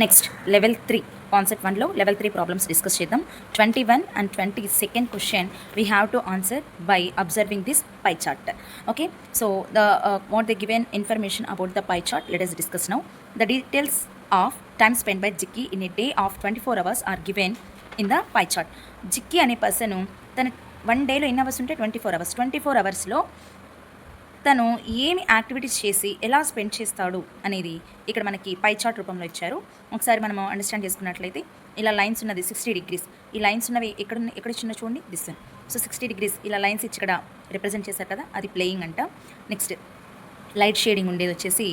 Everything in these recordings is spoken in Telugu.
నెక్స్ట్ లెవెల్ 3 కాన్సెప్ట్ 1లో లెవెల్ 3 ప్రాబ్లమ్స్ డిస్కస్ చేద్దాం. 21 and 22nd question we have to answer by observing this pie chart. Okay, so the what they given information about the pie chart let us discuss now. The details of time spent by Jikki in a day of 24 hours are given in the pie chart. Jikki అనే పర్సన్ తన 1 డేలో ఎన్ని అవర్స్ ఉంటే 24 అవర్స్లో తను ఏమి యాక్టివిటీస్ చేసి ఎలా స్పెండ్ చేస్తాడు అనేది ఇక్కడ మనకి పై చార్ట్ రూపంలో ఇచ్చారు. ఒకసారి మనం అండర్స్టాండ్ చేసుకున్నట్లయితే ఇలా లైన్స్ ఉన్నది 60 degrees. ఈ లైన్స్ ఉన్నవి ఎక్కడ ఇచ్చిన చూడండి దిస్. సో 60 degrees ఇలా లైన్స్ ఇచ్చి ఇక్కడ రిప్రజెంట్ చేశారు కదా, అది ప్లేయింగ్ అంట. నెక్స్ట్ లైట్ షేడింగ్ ఉండేది వచ్చేసి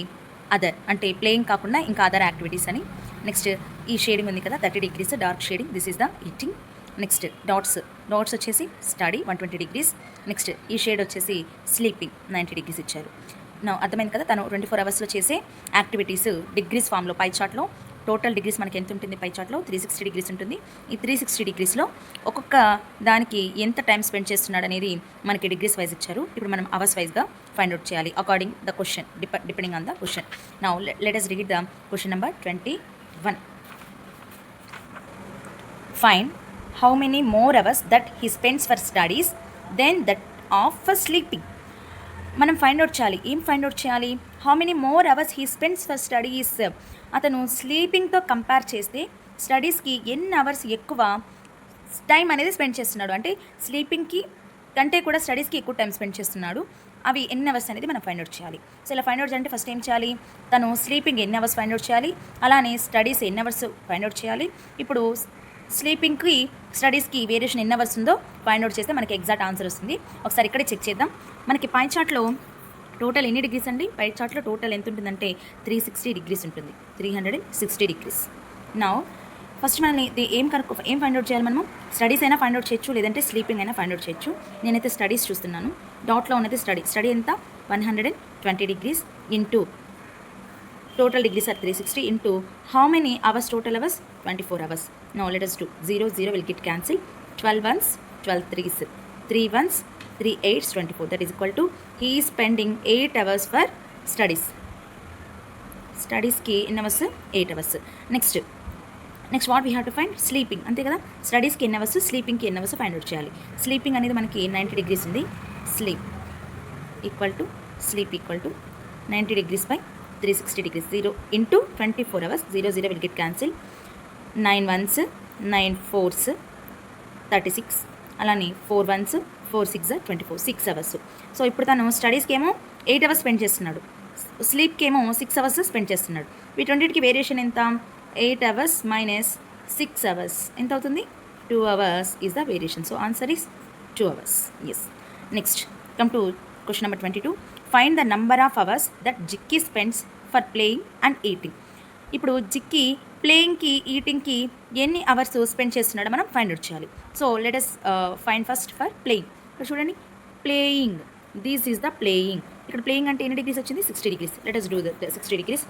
అదర్, అంటే ప్లేయింగ్ కాకుండా ఇంకా అదర్ యాక్టివిటీస్ అని. నెక్స్ట్ ఈ షేడింగ్ ఉంది కదా 30 degrees dark shading, this is the eating. Next dots వచ్చేసి స్టడీ 120 degrees. నెక్స్ట్ ఈ షేడ్ వచ్చేసి స్లీపింగ్ 90 degrees ఇచ్చారు. నా అర్థమైంది కదా, తను 24 అవర్స్లో చేసే యాక్టివిటీస్ డిగ్రీస్ ఫామ్లో పై చార్ట్లో టోటల్ డిగ్రీస్ మనకి ఎంత ఉంటుంది పై చార్ట్లో 360 degrees ఉంటుంది. ఈ 360 degreesలో ఒక్కొక్క దానికి ఎంత టైం స్పెండ్ చేస్తున్నాడు అనేది మనకి డిగ్రీస్ వైజ్ ఇచ్చారు. ఇప్పుడు మనం అవర్స్ వైజ్గా ఫైండ్ అవుట్ చేయాలి according the question, depending on the question. Now let us read the question number 21. Find how many more hours that he spends for studies than that of for sleeping. మనం ఫైండ్ అవుట్ చేయాలి. ఏం ఫైండ్ అవుట్ చేయాలి? How many more hours he spends for studies. అతను స్లీపింగ్తో కంపేర్ చేస్తే స్టడీస్కి ఎన్ని అవర్స్ ఎక్కువ టైం అనేది స్పెండ్ చేస్తున్నాడు, అంటే స్లీపింగ్కి కంటే కూడా స్టడీస్కి ఎక్కువ టైం స్పెండ్ చేస్తున్నాడు. అవి ఎన్ని అవర్స్ అనేది మనం ఫైండ్ అవుట్ చేయాలి. సో ఇలా ఫైండ్ అవుట్ చేయాలంటే ఫస్ట్ ఏం చేయాలి, తను స్లీపింగ్ ఎన్ని అవర్స్ ఫైండ్ అవుట్ చేయాలి, అలానే స్టడీస్ ఎన్ని అవర్స్ ఫైండ్ అవుట్ చేయాలి. ఇప్పుడు స్లీపింగ్కి స్టడీస్కి వేరియేషన్ ఎన్ని అవర్స్ ఉందో ఫైండ్ అవుట్ చేస్తే మనకి ఎగ్జాక్ట్ ఆన్సర్ వస్తుంది. ఒకసారి ఇక్కడే చెక్ చేద్దాం. మనకి పై చార్ట్లో టోటల్ ఎన్ని డిగ్రీస్ అండి? పై చార్ట్లో టోటల్ ఎంత ఉంటుందంటే 360 degrees ఉంటుంది, 360 degrees. నా ఫస్ట్ మనల్ని ఏం ఫైండ్ అవుట్ చేయాలి మనము? స్టడీస్ అయినా ఫైండ్ అవుట్ చేయొచ్చు, లేదంటే స్లీపింగ్ అయినా ఫైండ్ అవుట్ చేయొచ్చు. నేనైతే స్టడీస్ చూస్తున్నాను. డాట్లో ఉన్నది స్టడీ ఎంత 120 degrees into total degrees are 360 into how many hours? Total hours 24 hours. Now let us do 0 will get cancelled. 12 ones 12 threes, 3 ones 3 8s 24. That is equal to he is spending 8 hours for studies. Studies ki in hours 8 hours. Next what we have to find? Sleeping. Ante kada, studies ki in hours, sleeping ki in hours find out cheyali. Sleeping anedi manaki 90 degrees undi. Sleep equal to 90 degrees by 360 degrees. 0 into 24 hours. 0 will get cancelled. 9 ones 9 fours 36, అలానే 4 ones 4 6 24, 6 hours. సో ఇప్పుడు తను స్టడీస్కి ఏమో 8 hours స్పెండ్ చేస్తున్నాడు, స్లీప్కి ఏమో 6 hours స్పెండ్ చేస్తున్నాడు. వీటన్నిటికి వేరియేషన్ ఎంత? 8 hours minus 6 hours ఎంత అవుతుంది? 2 hours is the variation. So answer is 2 hours. Yes. Next come to question number 22. Find the number of hours that Jikki spends for playing and eating. ఇప్పుడు జిక్కీ ప్లేయింగ్కి ఈటింగ్కి ఎన్ని అవర్స్ స్పెండ్ చేస్తున్నాడో మనం ఫైండ్ అవుట్ చేయాలి. So let us find first for playing. ఇక్కడ చూడండి playing, this is the playing. ఇక్కడ ప్లేయింగ్ అంటే ఎన్ని డిగ్రీస్ వచ్చింది? 60 degrees. Let us do the 60 degrees.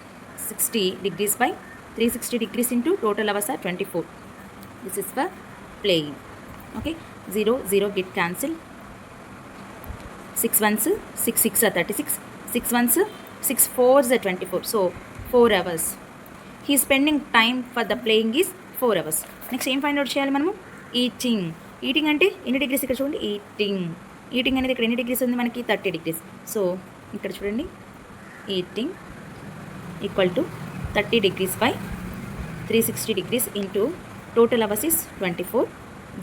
60 degrees by 360 degrees into total hours are 24. This is for playing. Okay, 0 get cancelled. 6 ones 6 6 are 36, 6 ones 6 fours are 24. So 4 hours. He is spending time for the playing is 4 hours. Next ఏం ఫైండ్ అవుట్ చేయాలి మనము? ఈటింగ్ అంటే ఎన్ని డిగ్రీస్? ఇక్కడ చూడండి ఈటింగ్ అనేది ఇక్కడ ఎన్ని డిగ్రీస్ ఉంది మనకి? 30 degrees. సో ఇక్కడ చూడండి eating equal to 30 degrees by 360 degrees into total hours is 24.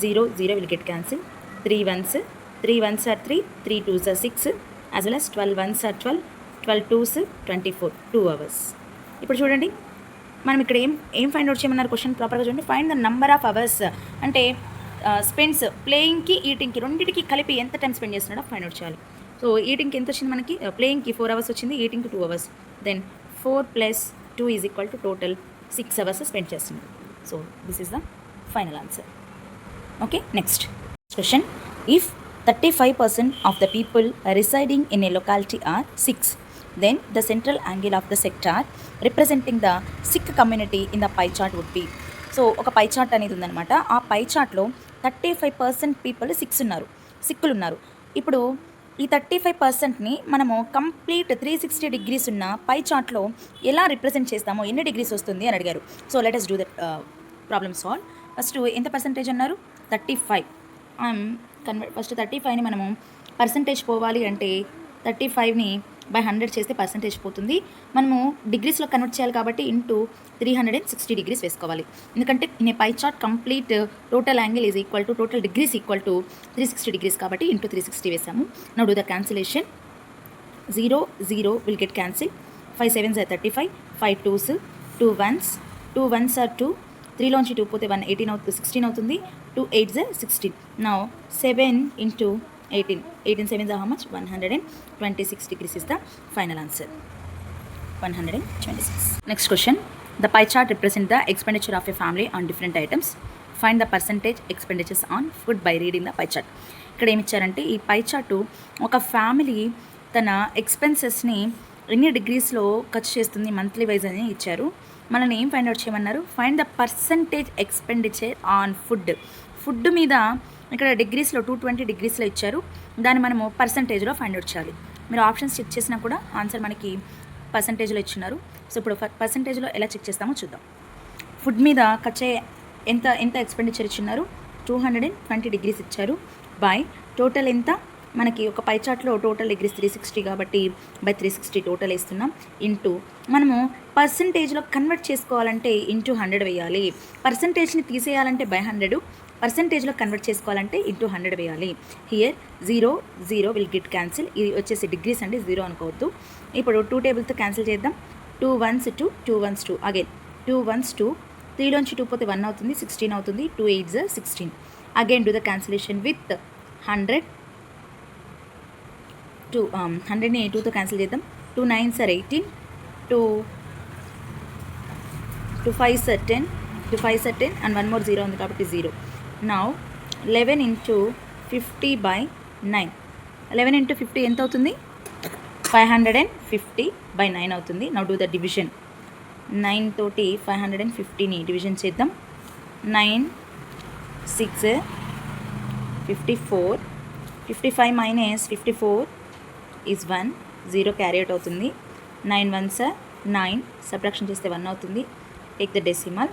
0 will get cancelled. 3 ones are 3, 3 twos are 6, as well as 12 ones are 12, 12 twos 24, 2 hours. ఇప్పుడు చూడండి మనం ఇక్కడ ఏం ఫైండ్ అవుట్ చేయమన్నారు క్వశ్చన్ ప్రాపర్గా చూడండి. Find the number of hours అంటే స్పెండ్స్ ప్లేయింగ్కి ఈటింగ్కి రెండింటికి కలిపి ఎంత టైం స్పెండ్ చేస్తున్నాడో ఫైండ్ అవుట్ చేయాలి. సో ఈటింగ్కి ఎంత వచ్చింది మనకి? ప్లేయింగ్కి 4 hours వచ్చింది, ఈటింగ్కి 2 hours. Then 4 + 2 is equal to total 6 hours spend చేస్తున్నాడు. So this is the final answer. Okay, next question. If 35% of the people residing in a locality are Sikhs, then the central angle of the sector representing the Sikh community in the pie chart would be. So ఒక పై చార్ట్ అనేది ఉందన్నమాట. ఆ పై చార్ట్లో 35% పీపుల్ సిక్కులు ఉన్నారు. ఇప్పుడు ఈ 35%ని మనము కంప్లీట్ 360 డిగ్రీస్ ఉన్న పై చార్ట్లో ఎలా రిప్రజెంట్ చేస్తామో ఎన్ని డిగ్రీస్ వస్తుంది అని అడిగారు. So let us do that problem solve. First ఎంత పర్సంటేజ్ అన్నారు? 35. ఫస్ట్ 35ని మనము పర్సంటేజ్ పోవాలి అంటే 35ని బై 100 చేస్తే పర్సంటేజ్ పోతుంది. మనము డిగ్రీస్లో కన్వర్ట్ చేయాలి కాబట్టి ఇంటూ 360 డిగ్రీస్ వేసుకోవాలి. ఎందుకంటే in a pie chart complete total angle is equal to total degrees equal to 360 degrees కాబట్టి ఇంటూ 360 వేసాము. Now do the cancellation. 0 0 will get cancel. 5 7s are 35, 5 2s, 2 1s, 2 1s are 2, 3లోంచి 2 పోతే 1 18 అవుతుంది, 16 అవుతుంది. 2 8s are 16. Now 7 into 18. 18 7s are how much? 126 degrees is the final answer. 126. Next question. The pie chart represents the expenditure of a family on different items. Find the percentage expenditures on food by reading the pie chart. ఇక్కడ ఏమి ఇచ్చారంటే ఈ పై చార్టు ఒక ఫ్యామిలీ తన ఎక్స్పెన్సెస్ని ఎన్ని డిగ్రీస్లో ఖర్చు చేస్తుంది మంత్లీ వైజ్ అని ఇచ్చారు. మనల్ని ఏం ఫైండ్ అవుట్ చేయమన్నారు? Find the percentage expenditure on food మీద ఇక్కడ డిగ్రీస్లో 220 డిగ్రీస్లో ఇచ్చారు. దాన్ని మనము పర్సంటేజ్లో ఫైండ్ అవుట్ చేయాలి. మీరు ఆప్షన్స్ చెక్ చేసినా కూడా ఆన్సర్ మనకి పర్సంటేజ్లో ఇచ్చినారు. సో ఇప్పుడు పర్సంటేజ్లో ఎలా చెక్ చేస్తామో చూద్దాం. ఫుడ్ మీద ఖర్చు ఎంత ఎంత ఎక్స్పెండిచర్ ఇచ్చినారు? 220 డిగ్రీస్ ఇచ్చారు. బై టోటల్ ఎంత మనకి ఒక పై చార్ట్లో టోటల్ డిగ్రీస్ 360 కాబట్టి బై 360 టోటల్ వేస్తున్నాం. ఇంటూ మనము పర్సంటేజ్లో కన్వర్ట్ చేసుకోవాలంటే ఇంటూ 100 వేయాలి. పర్సంటేజ్ని తీసేయాలంటే బై 100, పర్సంటేజ్లో కన్వర్ట్ చేసుకోవాలంటే ఇంటూ 100 వేయాలి. Here 0 0 will get cancel. ఇది వచ్చేసి డిగ్రీస్ అండి, 0 అనుకోవద్దు. ఇప్పుడు 2 టేబుల్తో క్యాన్సిల్ చేద్దాం. 2 1s 2, 2 1s 2, అగైన్ 2 1s 2, 3లోంచి 2 పోతే 1 అవుతుంది, 16 అవుతుంది. 2 8s are 16. Again do the cancellation with 100. 100ని 2తో క్యాన్సిల్ చేద్దాం. 2 9s are 18, 2 5s are 10, 2 5s are 10 and 1 more 0 ఉంది కాబట్టి 0. Now 11 into 50 by 9. 11 into 50 ఎంత అవుతుంది? 550 by 9 అవుతుంది. Now do the division. 9 తోటి 550ని డివిజన్ చేద్దాం. 9 6 54, 55 minus 54 is 1, 0 క్యారీ అవుట్ అవుతుంది. 9 1s are 9, సబ్ట్రాక్షన్ చేస్తే 1 అవుతుంది. Take the decimal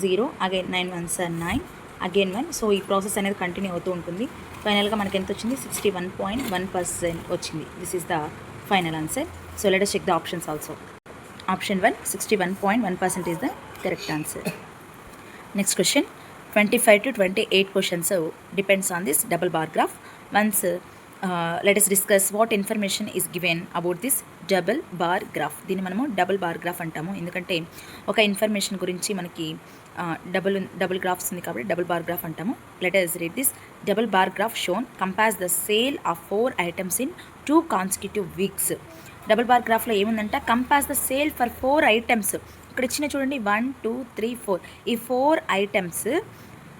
0, again 9 1s are 9, again 1. So ఈ ప్రాసెస్ అనేది కంటిన్యూ అవుతూ ఉంటుంది. ఫైనల్గా మనకి ఎంత వచ్చింది? 61.1% వచ్చింది. This is the final answer. So let us check the options also. Option 1 61.1% is the correct answer. Next question. 25 to 28 questions depends on this double bar graph. Once let us discuss what information is given about this double bar graph. దీన్ని మనము డబుల్ బార్ గ్రాఫ్ అంటాము. ఎందుకంటే ఒక ఇన్ఫర్మేషన్ గురించి మనకి డబుల్ గ్రాఫ్స్ ఉంది కాబట్టి డబుల్ బార్ గ్రాఫ్ అంటాము. Let us read this. Double bar graph shown compares the sale of 4 items in 2 consecutive weeks. Double bar గ్రాఫ్లో ఏముందంటే compass the sale for 4 items. ఇక్కడ ఇచ్చిన చూడండి 1 2 3 4. ఈ 4 ఐటమ్స్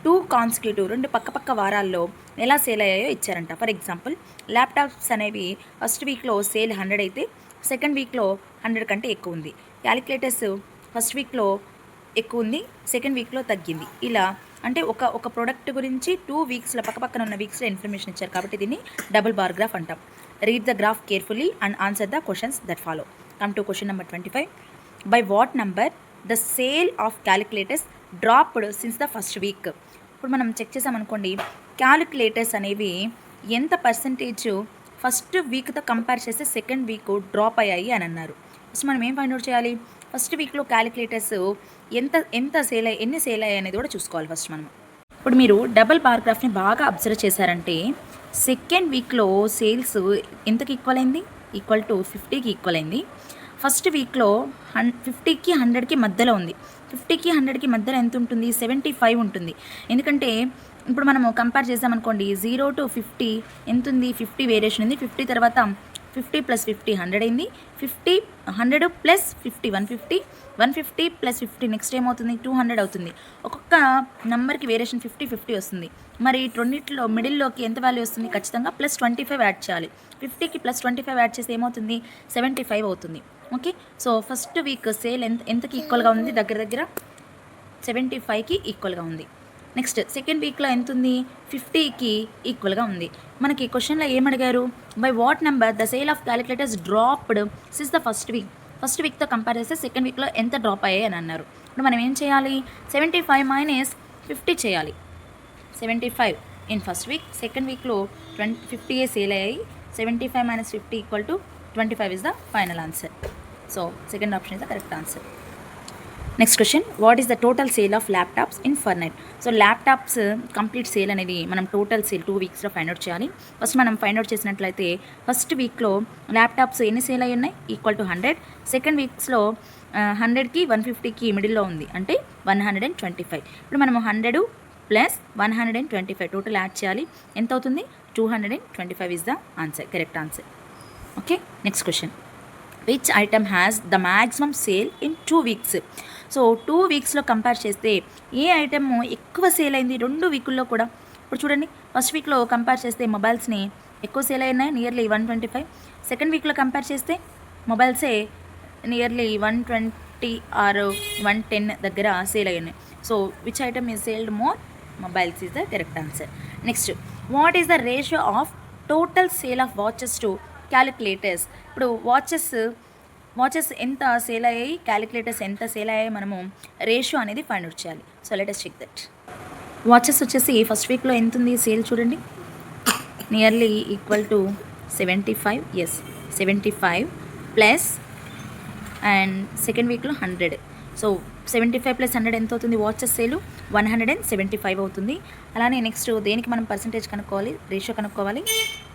2 కాన్సిక్యూటివ్ 2 పక్క వారాల్లో ఎలా సేల్ అయ్యాయో ఇచ్చారంట. ఫర్ ఎగ్జాంపుల్ ల్యాప్టాప్స్ అనేవి ఫస్ట్ వీక్లో సేల్ 100 అయితే సెకండ్ వీక్లో 100 కంటే ఎక్కువ ఉంది. క్యాలిక్యులేటర్స్ ఫస్ట్ వీక్లో ఎక్కువ ఉంది, సెకండ్ వీక్లో తగ్గింది. ఇలా అంటే ఒక ప్రోడక్ట్ గురించి 2 వీక్స్లో పక్కన ఉన్న వీక్స్లో ఇన్ఫర్మేషన్ ఇచ్చారు కాబట్టి దీన్ని డబుల్ బార్ గ్రాఫ్ అంటాం. Read the graph carefully and answer the questions that follow. Come to question number 25. By what number the sale of calculators dropped since the first week. ఇప్పుడు మనం చెక్ చేసామనుకోండి, క్యాలిక్యులేటర్స్ అనేవి ఎంత పర్సంటేజ్ ఫస్ట్ వీక్తో కంపేర్ చేస్తే సెకండ్ వీక్ డ్రాప్ అయ్యాయి అని అన్నారు. ఫస్ట్ మనం ఏం ఫైండ్ అవుట్ చేయాలి? ఫస్ట్ వీక్లో క్యాలిక్యులేటర్స్ ఎన్ని సేల్ అయ్యాయి అనేది కూడా చూసుకోవాలి ఫస్ట్ మనం. ఇప్పుడు మీరు డబుల్ బార్ గ్రాఫ్ని బాగా అబ్జర్వ్ చేశారంటే సెకండ్ వీక్లో సేల్స్ ఎంతకి ఈక్వల్ అయింది? ఈక్వల్ టు 50కి ఈక్వల్ అయింది. ఫస్ట్ వీక్లో 50కి 100కి మధ్యలో ఉంది. 50కి 100కి మధ్యలో ఎంత ఉంటుంది? 75 ఉంటుంది. ఎందుకంటే ఇప్పుడు మనము కంపేర్ చేసామనుకోండి 0 to 50 ఎంత ఉంది? 50 వేరియేషన్ ఉంది. 50 తర్వాత 50 + 50 100 అయింది. 50 100 + 50 150, 150 + 50 నెక్స్ట్ ఏమవుతుంది? 200 అవుతుంది. ఒక్కొక్క నెంబర్కి వేరియేషన్ 50 50 వస్తుంది. మరి రెండిట్లో మిడిల్లోకి ఎంత వాల్యూ వస్తుంది? ఖచ్చితంగా +25 యాడ్ చేయాలి. 50కి +25 యాడ్ చేస్తే ఏమవుతుంది? 75 అవుతుంది. Okay, so first week sale ఎంతకి ఈక్వల్గా ఉంది? దగ్గర 75కి ఈక్వల్గా ఉంది. నెక్స్ట్ సెకండ్ వీక్లో ఎంత ఉంది, 50కి ఈక్వల్గా ఉంది. మనకి క్వశ్చన్లో ఏమడిగారు, by what number the sale of calculators dropped since the first వీక్తో కంపేర్ చేస్తే సెకండ్ వీక్లో ఎంత డ్రాప్ అయ్యాయి అని అన్నారు. ఇప్పుడు మనం ఏం చేయాలి, 75 మైనస్ 50 చేయాలి. 75 ఇన్ ఫస్ట్ వీక్, సెకండ్ వీక్లో 50 సేల్ అయ్యాయి. 75 minus 50 equal to 25 is the final answer. So second option is the correct answer. Next question, what is the total sale of laptops in fortnight. So laptops complete sale అనేది మనం టోటల్ సేల్ 2 వీక్స్లో ఫైండ్ అవుట్ చేయాలి. ఫస్ట్ మనం ఫైండ్ అవుట్ చేసినట్లయితే ఫస్ట్ వీక్లో ల్యాప్టాప్స్ ఎన్ని సేల్ అయ్యి ఉన్నాయి, ఈక్వల్ టు 100. సెకండ్ వీక్స్లో 100కి 150కి మిడిల్లో ఉంది, అంటే 125. ఇప్పుడు మనం 100 ప్లస్ 125 టోటల్ యాడ్ చేయాలి. ఎంత అవుతుంది, 225 is the answer, correct answer. Okay, next question, which item has the maximum sale in 2 weeks. So 2 వీక్స్లో కంపేర్ చేస్తే ఏ ఐటమ్ ఎక్కువ సేల్ అయింది 2 వీకుల్లో కూడా. ఇప్పుడు చూడండి, ఫస్ట్ వీక్లో కంపేర్ చేస్తే మొబైల్స్ని ఎక్కువ సేల్ అయినాయి, నియర్లీ 125. సెకండ్ వీక్లో కంపేర్ చేస్తే మొబైల్సే నియర్లీ 120 ఆర్ 110 దగ్గర సేల్ అయ్యాయి. So which item is sold more, mobiles is the correct answer. Next, what is the ratio of total sale of watches to calculators. ఇప్పుడు వాచెస్ ఎంత సేల్ అయ్యాయి, క్యాలిక్యులేటర్స్ ఎంత సేల్ అయ్యాయి, మనము రేషియో అనేది ఫైండ్ అవుట్ చేయాలి. So let us check that. Watches వచ్చేసి ఫస్ట్ వీక్లో ఎంత ఉంది సేల్ చూడండి, nearly equal to 75, yes 75 plus, and second వీక్లో 100. సో 75 ప్లస్ 100 ఎంత అవుతుంది, వాచెస్ సేలు 175 అవుతుంది. అలానే నెక్స్ట్ దేనికి మనం పర్సంటేజ్ కనుక్కోవాలి, రేషియో కనుక్కోవాలి,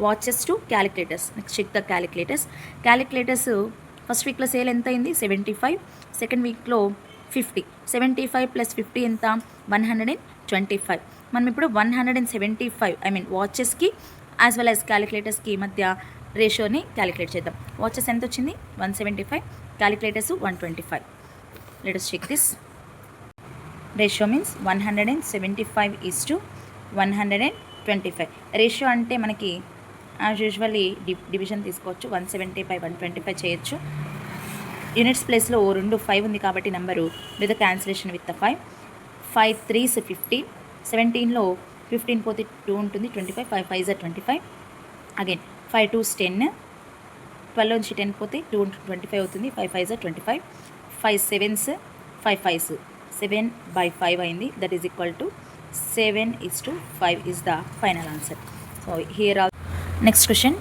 watches to calculators. Next check the calculators first వీక్లో సేల్ ఎంత అయింది, 75. సెకండ్ వీక్లో 50. 75 ప్లస్ 50 ఎంత, 125. మనం ఇప్పుడు 175 వాచెస్కి యాజ్ వెల్ యాజ్ క్యాలిక్యులేటర్స్కి మధ్య రేషియోని క్యాలిక్యులేట్ చేద్దాం. వాచెస్ ఎంత వచ్చింది, 175, calculators 125. Let us check this. Ratio means 175:125. Ratio అంటే మనకి యాజ్ యూజువల్లీ డివిజన్ తీసుకోవచ్చు, 170/125 చేయొచ్చు. యూనిట్స్ ప్లేస్లో 2 5 ఉంది కాబట్టి number with cancellation with 5. 5 3s 50. 17లో 15 పోతే 2 ఉంటుంది, 25. 5 5s 25. Again 5 2s 10. 12 నుంచి 10 పోతే 2 25 అవుతుంది, 5 5s 25. 5 7s 5 5s 7/5 అయింది, that is equal to 7:5 is the final answer. So here are next question.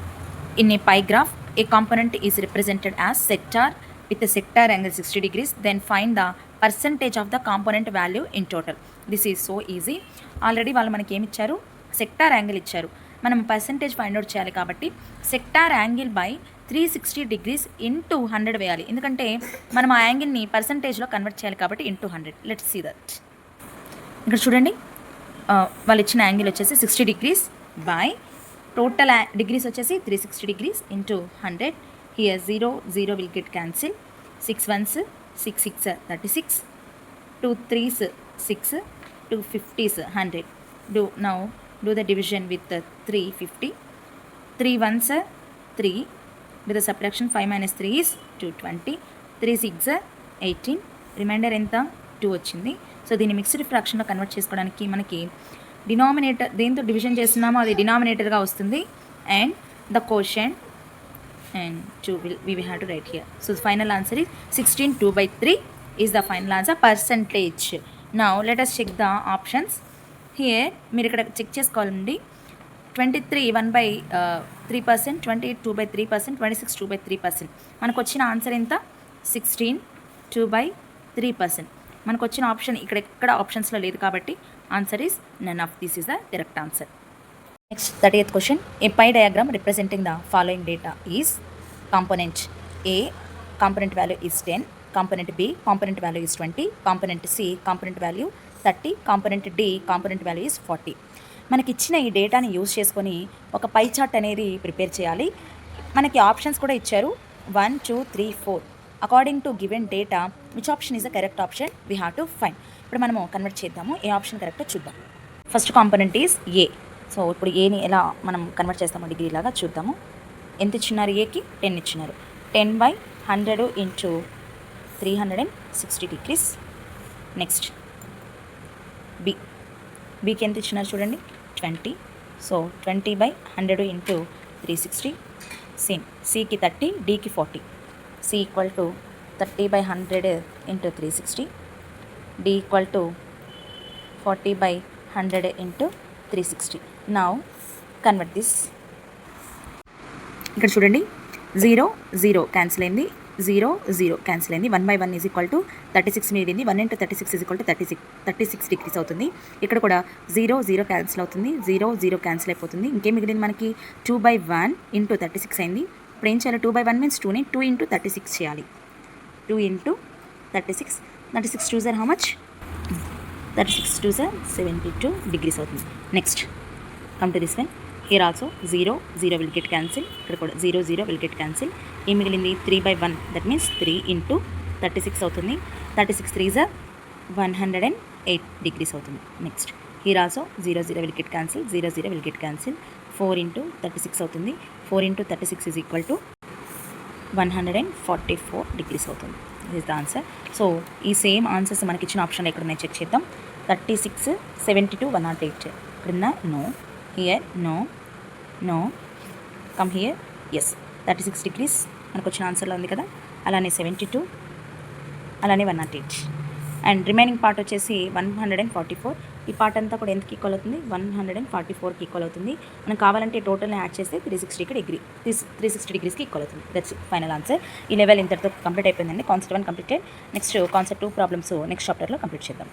In a pie graph, a component is represented as sector with a sector angle 60 degrees. Then find the percentage of the component value in total. This is so easy. Already వాళ్ళు మనకి ఏమి ఇచ్చారు, సెక్టార్ యాంగిల్ ఇచ్చారు. మనం పర్సంటేజ్ ఫైండ్ అవుట్ చేయాలి కాబట్టి sector angle by 360 degrees into 100 వేయాలి. ఎందుకంటే మనం ఆ యాంగిల్ని పర్సంటేజ్లో కన్వర్ట్ చేయాలి కాబట్టి ఇంటూ 100. Let's see that. ఇక్కడ చూడండి, వాళ్ళు ఇచ్చిన యాంగిల్ వచ్చేసి 60 degrees బై టోటల్ డిగ్రీస్ వచ్చేసి 360 degrees into 100. Here 0 0 will get cancel. 6 1s 6 6 36. 2 3s 6. 2 50s 100. Now do the division with 350. 3 1s 3. With the subtraction 5 minus 3 is 220. 3 6 18. Reminder ఎంత, 2 వచ్చింది. సో దీన్ని మిక్స్డ్ ఫ్రాక్షన్లో కన్వర్ట్ చేసుకోవడానికి మనకి డినామినేటర్ దేంతో డివిజన్ చేస్తున్నామో అది డినామినేటర్గా వస్తుంది, and the quotient and 2 we will have to write here. So the final answer is 16. 2/3 is the final answer, percentage. Now let us check the options. Here మీరు ఇక్కడ చెక్ చేసుకోవాలండి. 23 1/3%, 28 2/3%, 26 2/3%. మనకు వచ్చిన ఆన్సర్ ఎంత, 16 2/3%. మనకు వచ్చిన ఆప్షన్ ఇక్కడ ఎక్కడ ఆప్షన్స్లో లేదు కాబట్టి answer is none of this is the correct answer. Next, 30th question. A pie diagram representing the following data is: component A, component value is 10, component B, component value is 20, component C, component value 30, component D, component value is 40. మనకి ఇచ్చిన ఈ డేటాని యూజ్ చేసుకొని ఒక పై చార్ట్ అనేది ప్రిపేర్ చేయాలి. మనకి ఆప్షన్స్ కూడా ఇచ్చారు, 1 2 3 4. According to given data which option is the correct option we have to find. ఇప్పుడు మనము కన్వర్ట్ చేద్దాము, ఏ ఆప్షన్ కరెక్టో చూద్దాం. First component is a. So ఇప్పుడు ఏని ఎలా మనం కన్వర్ట్ చేస్తామో డిగ్రీ లాగా చూద్దాము. ఎంత ఇచ్చినారు, ఏకి 10 ఇచ్చినారు. 10/100 ఇంటూ 360 degrees. నెక్స్ట్ బి బీకి ఎంత ఇచ్చినారు చూడండి 20. So 20/100 into 360. సేమ్ సికి 30, డీకి 40. C equal to 30/100 into 360. D equal to 40/100 into 360. Now convert this. ఇక్కడ చూడండి 0 0 క్యాన్సిల్ అయింది, 0 0 క్యాన్సిల్ అయింది. 1/1 ఈజ్ ఈక్వల్ టు 36 మిగిలింది. 1 into 36 is equal to 36 degrees అవుతుంది. ఇక్కడ కూడా 0 0 క్యాన్సిల్ అవుతుంది, 0 0 క్యాన్సిల్ అయిపోతుంది. ఇంకేం మిగిలింది మనకి 2/1 ఇంటూ 36 అయింది. ఇప్పుడు ఏం చేయాలి? 2/1 మీన్స్ 2ని 2 ఇంటూ 36 చేయాలి. 2 into 36, 36 2s are how much? 36 2s are 72 degrees అవుతుంది. Next come to this one. Here also 0 0 will get cancel. ఇక్కడ కూడా 0 0 విల్ గెట్ క్యాన్సిల్. ఏం మిగిలింది? 3/1, దట్ మీన్స్ 3 ఇంటూ 36 అవుతుంది. 36 3s are 108 degrees అవుతుంది. Next here also 0 0 will get cancel, 0 0 will get cancel. 4 into 36 అవుతుంది. 4 into 36 is equal to 144 degrees అవుతుంది. This is the answer. So ఈ సేమ్ ఆన్సర్స్ మనకి ఇచ్చిన ఆప్షన్లో ఎక్కడ ఉన్నాయి చెక్ చేద్దాం. 36 72 108. ఇక్కడున్న no, here no, no, come here yes. 36 degrees మనకు వచ్చిన ఆన్సర్లో ఉంది కదా. అలానే 72, అలానే 108. అండ్ రిమైనింగ్ పార్ట్ వచ్చేసి 144. ఈ పార్ట్ అంతా కూడా ఎందుకు ఈక్వల్ అవుతుంది? 144కి ఈక్వల్ అవుతుంది. మనం కావాలంటే టోటల్ని యాడ్ చేస్తే 360 degreesకి ఈక్వల్ అవుతుంది. That's final answer. ఈ లెవెల్ ఇంతటితో కంప్లీట్ అయిపోయిందండి. Concept 1 completed. Next concept 2 problems next చాప్టర్లో కంప్లీట్ చేద్దాం.